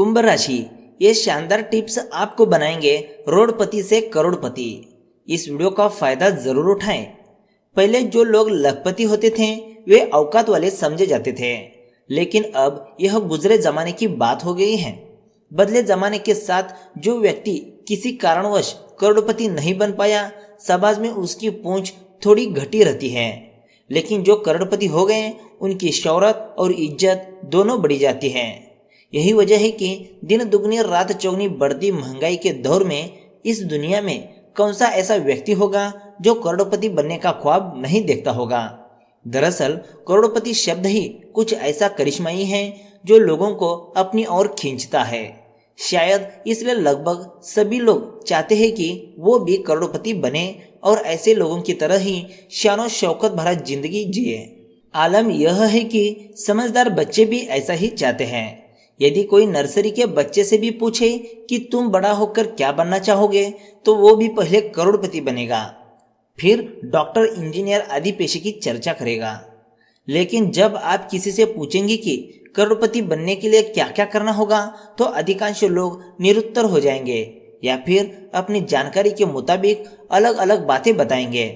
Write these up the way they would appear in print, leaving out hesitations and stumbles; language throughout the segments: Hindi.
कुंभ राशि, ये शानदार टिप्स आपको बनाएंगे रोडपति से करोड़पति। इस वीडियो का फायदा जरूर उठाएं। पहले जो लोग लखपति होते थे वे औकात वाले समझे जाते थे, लेकिन अब यह गुजरे जमाने की बात हो गई है। बदले जमाने के साथ जो व्यक्ति किसी कारणवश करोड़पति नहीं बन पाया, समाज में उसकी पहुंच थोड़ी घटी रहती है। लेकिन जो करोड़पति हो गए उनकी शौहरत और इज्जत दोनों बढ़ी जाती है। यही वजह है कि दिन दुगनी रात चौगनी बढ़ती महंगाई के दौर में इस दुनिया में कौन सा ऐसा व्यक्ति होगा जो करोड़पति बनने का ख्वाब नहीं देखता होगा। दरअसल करोड़पति शब्द ही कुछ ऐसा करिश्माई है जो लोगों को अपनी ओर खींचता है। शायद इसलिए लगभग सभी लोग चाहते हैं कि वो भी करोड़पति बने और ऐसे लोगों की तरह ही शानो शौकत भरा जिंदगी जिए। आलम यह है कि समझदार बच्चे भी ऐसा ही चाहते हैं। यदि कोई नर्सरी के बच्चे से भी पूछे कि तुम बड़ा होकर क्या बनना चाहोगे, तो वो भी पहले करोड़पति बनेगा, फिर डॉक्टर, इंजीनियर आदि पेशे की चर्चा करेगा। लेकिन जब आप किसी से पूछेंगे कि करोड़पति बनने के लिए क्या क्या करना होगा, तो अधिकांश लोग निरुत्तर हो जाएंगे या फिर अपनी जानकारी के मुताबिक अलग अलग बातें बताएंगे।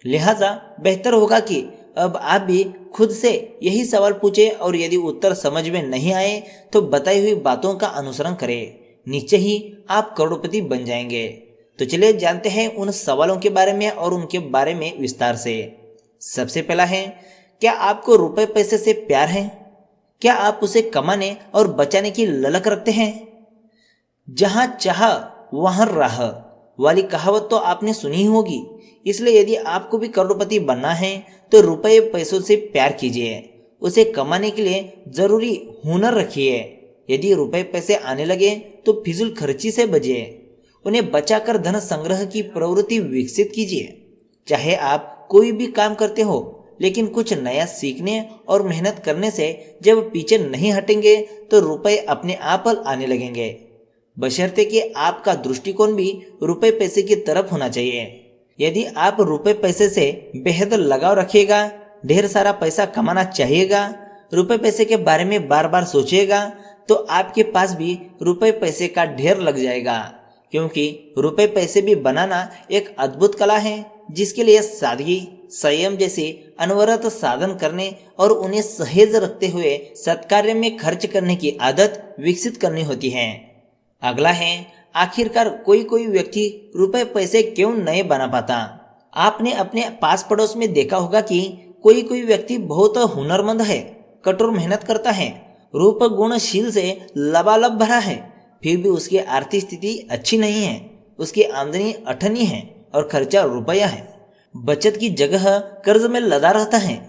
लिहाजा बेहतर होगा कि अब आप भी खुद से यही सवाल पूछें और यदि उत्तर समझ में नहीं आए तो बताई हुई बातों का अनुसरण करें। नीचे ही आप करोड़पति बन जाएंगे। तो चलिए जानते हैं उन सवालों के बारे में और उनके बारे में विस्तार से। सबसे पहला है, क्या आपको रुपए पैसे से प्यार है? क्या आप उसे कमाने और बचाने की ललक रखते हैं? जहां चाह वहां राह वाली कहावत तो आपने सुनी ही होगी। इसलिए यदि आपको भी करोड़पति बनना है तो रुपए पैसों से प्यार कीजिए। उसे कमाने के लिए जरूरी हुनर रखिए। यदि रुपए पैसे आने लगे तो फिजूल खर्ची से बचिए। उन्हें बचाकर धन संग्रह की प्रवृत्ति विकसित कीजिए। चाहे आप कोई भी काम करते हो, लेकिन कुछ नया सीखने और मेहनत करने से जब पीछे नहीं हटेंगे तो रुपए अपने आप आने लगेंगे, बशर्ते कि आपका दृष्टिकोण भी रुपए पैसे की तरफ होना चाहिए। यदि आप रुपए पैसे से बेहद लगाव रखिएगा, ढेर सारा पैसा कमाना चाहिएगा, रुपए पैसे के बारे में बार बार सोचिएगा, तो आपके पास भी रुपए पैसे का ढेर लग जाएगा। क्योंकि रुपए पैसे भी बनाना एक अद्भुत कला है, जिसके लिए सादगी, संयम जैसे अनवरत साधन करने और उन्हें सहेज रखते हुए सत्कार्य में खर्च करने की आदत विकसित करनी होती है। अगला है, आखिरकार कोई कोई व्यक्ति रुपए पैसे क्यों नहीं बना पाता? आपने अपने पास पड़ोस में देखा होगा कि कोई कोई व्यक्ति बहुत हुनरमंद है, कठोर मेहनत करता है, रूप गुणशील से लबालब भरा है, फिर भी उसकी आर्थिक स्थिति अच्छी नहीं है। उसकी आमदनी अठनी है और खर्चा रुपया है। बचत की जगह कर्ज में लदा रहता है।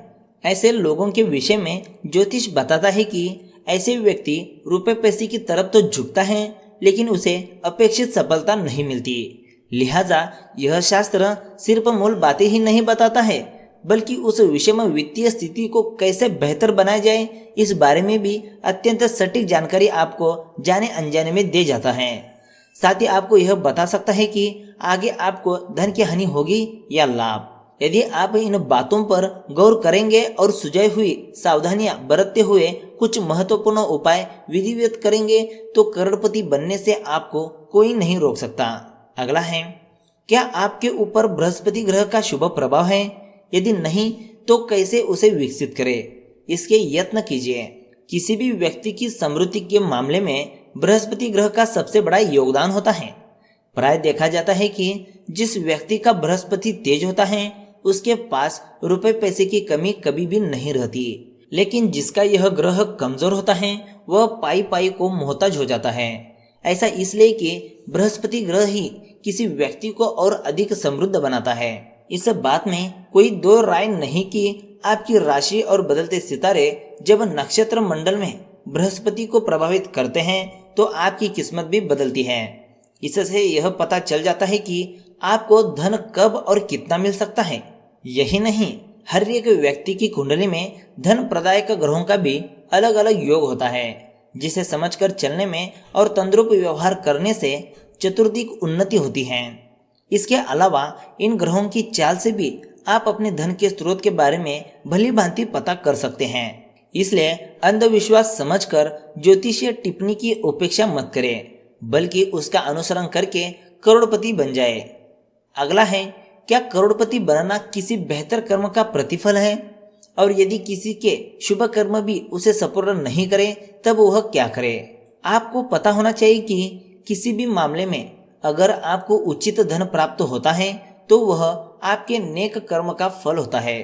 ऐसे लोगों के विषय में ज्योतिष बताता है कि ऐसे व्यक्ति रुपए पैसे की तरफ तो झुकता है, लेकिन उसे अपेक्षित सफलता नहीं मिलती। लिहाजा यह शास्त्र सिर्फ मूल बातें ही नहीं बताता है, बल्कि उस विषम वित्तीय स्थिति को कैसे बेहतर बनाया जाए, इस बारे में भी अत्यंत सटीक जानकारी आपको जाने अनजाने में दे जाता है। साथ ही आपको यह बता सकता है कि आगे आपको धन की हानि होगी या लाभ। यदि आप इन बातों पर गौर करेंगे और सुझाई हुई सावधानियां बरतते हुए कुछ महत्वपूर्ण उपाय विधिवत करेंगे तो करोड़पति बनने से आपको कोई नहीं रोक सकता। अगला है, क्या आपके ऊपर बृहस्पति ग्रह का शुभ प्रभाव है? यदि नहीं तो कैसे उसे विकसित करें, इसके यत्न कीजिए। किसी भी व्यक्ति की समृद्धि के मामले में बृहस्पति ग्रह का सबसे बड़ा योगदान होता है। प्राय देखा जाता है कि जिस व्यक्ति का बृहस्पति तेज होता है उसके पास रुपए पैसे की कमी कभी भी नहीं रहती, लेकिन जिसका यह ग्रह कमजोर होता है वह पाई पाई को मोहताज हो जाता है। ऐसा इसलिए कि बृहस्पति ग्रह ही किसी व्यक्ति को और अधिक समृद्ध बनाता है। इस बात में कोई दो राय नहीं कि आपकी राशि और बदलते सितारे जब नक्षत्र मंडल में बृहस्पति को प्रभावित करते हैं तो आपकी किस्मत भी बदलती है। इससे यह पता चल जाता है कि आपको धन कब और कितना मिल सकता है। यही नहीं, हर एक व्यक्ति की कुंडली में धन प्रदायक ग्रहों का भी अलग अलग योग होता है, जिसे समझकर चलने में और तंद्रुप व्यवहार करने से चतुर्दिक उन्नति होती है। इसके अलावा इन ग्रहों की चाल से भी आप अपने धन के स्रोत के बारे में भली भांति पता कर सकते हैं। इसलिए अंधविश्वास समझकर ज्योतिषीय टिप्पणी की उपेक्षा मत करें, बल्कि उसका अनुसरण करके करोड़पति बन जाए। अगला है, क्या करोड़पति बनना किसी बेहतर कर्म का प्रतिफल है? और यदि किसी के शुभ कर्म भी उसे सपूर्ण नहीं करे तब वह क्या करे? आपको पता होना चाहिए कि किसी भी मामले में अगर आपको उचित धन प्राप्त होता है तो वह आपके नेक कर्म का फल होता है।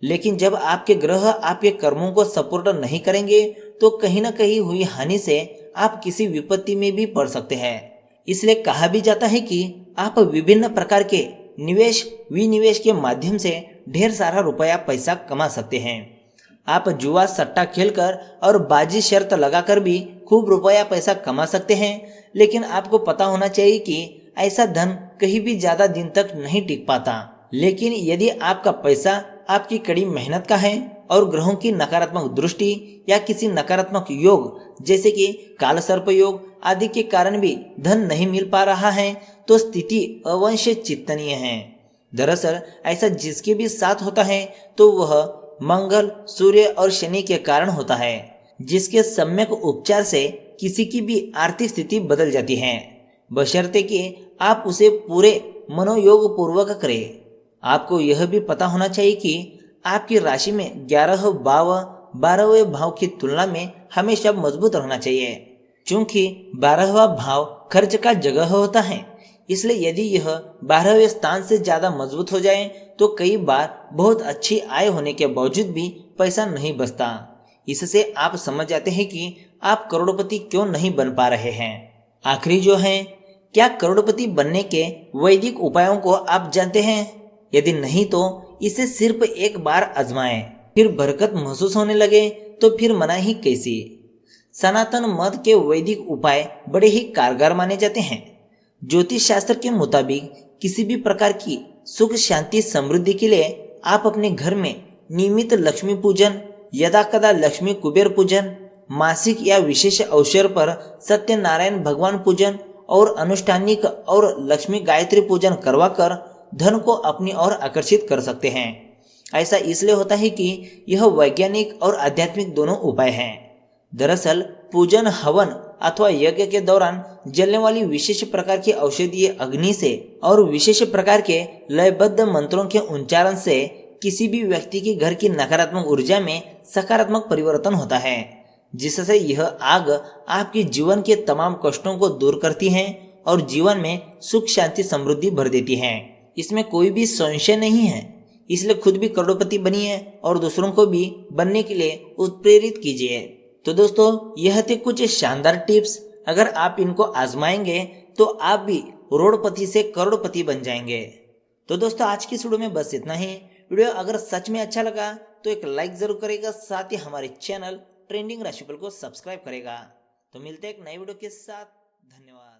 लेकिन जब आपके ग्रह आपके कर्मों को सपूर्ण नहीं करेंगे तो कहीं न कहीं हुई हानि से आप किसी विपत्ति में भी पड़ सकते हैं। इसलिए कहा भी जाता है कि आप विभिन्न प्रकार के निवेश विनिवेश के माध्यम से ढेर सारा रुपया पैसा कमा सकते हैं। आप जुआ सट्टा खेलकर और बाजी शर्त लगाकर भी खूब रुपया पैसा कमा सकते हैं, लेकिन आपको पता होना चाहिए कि ऐसा धन कहीं भी ज्यादा दिन तक नहीं टिक पाता। लेकिन यदि आपका पैसा आपकी कड़ी मेहनत का है और ग्रहों की नकारात्मक दृष्टि या किसी नकारात्मक योग जैसे कि काल सर्प योग आदि के कारण भी धन नहीं मिल पा रहा है तो स्थिति अवश्य चिंतनीय है। दरअसल ऐसा जिसके भी साथ होता है तो वह मंगल, सूर्य और शनि के कारण होता है, जिसके सम्यक उपचार से किसी की भी आर्थिक स्थिति बदल जाती है, बशर्ते कि आप उसे पूरे मनोयोग पूर्वक करें। आपको यह भी पता होना चाहिए कि आपकी राशि में 11 भाव 12वें भाव की तुलना में हमेशा मजबूत रहना चाहिए, क्योंकि 12वां भाव खर्च का जगह होता है। इसलिए यदि यह 12वें स्थान से ज्यादा मजबूत हो जाए तो कई बार बहुत अच्छी आय होने के बावजूद भी पैसा नहीं बचता। इससे आप समझ जाते हैं कि आप करोड़पति क्यों नहीं बन पा रहे हैं। आखिरी जो है, क्या करोड़पति बनने के वैदिक उपायों को आप जानते हैं? यदि नहीं तो इसे सिर्फ एक बार आजमाएं, फिर बरकत महसूस होने लगे तो फिर मना ही कैसी। सनातन मत के वैदिक उपाय बड़े ही कारगर माने जाते हैं। ज्योतिष शास्त्र के मुताबिक किसी भी प्रकार की सुख शांति समृद्धि के लिए आप अपने घर में नियमित लक्ष्मी पूजन, यदा कदा लक्ष्मी कुबेर पूजन, मासिक या विशेष अवसर पर सत्यनारायण भगवान पूजन और अनुष्ठानिक और लक्ष्मी गायत्री पूजन करवाकर धन को अपनी ओर आकर्षित कर सकते हैं। ऐसा इसलिए होता है कि यह वैज्ञानिक और आध्यात्मिक दोनों उपाय हैं। दरअसल पूजन, हवन अथवा यज्ञ के दौरान जलने वाली विशेष प्रकार की औषधीय अग्नि से और विशेष प्रकार के लयबद्ध मंत्रों के उच्चारण से किसी भी व्यक्ति के घर की नकारात्मक ऊर्जा में सकारात्मक परिवर्तन होता है, जिससे यह आग आपके जीवन के तमाम कष्टों को दूर करती है और जीवन में सुख शांति समृद्धि भर देती है। इसमें कोई भी संशय नहीं है। इसलिए खुद भी करोड़पति बनिए और दूसरों को भी बनने के लिए उत्प्रेरित कीजिए। तो दोस्तों, यह थे कुछ शानदार टिप्स। अगर आप इनको आजमाएंगे तो आप भी करोड़पति से करोड़पति बन जाएंगे। तो दोस्तों, आज की वीडियो में बस इतना ही। वीडियो अगर सच में अच्छा लगा तो एक लाइक जरूर करेगा, साथ ही हमारे चैनल ट्रेंडिंग राशिफल को सब्सक्राइब करेगा। तो मिलते हैं एक नई वीडियो के साथ। धन्यवाद।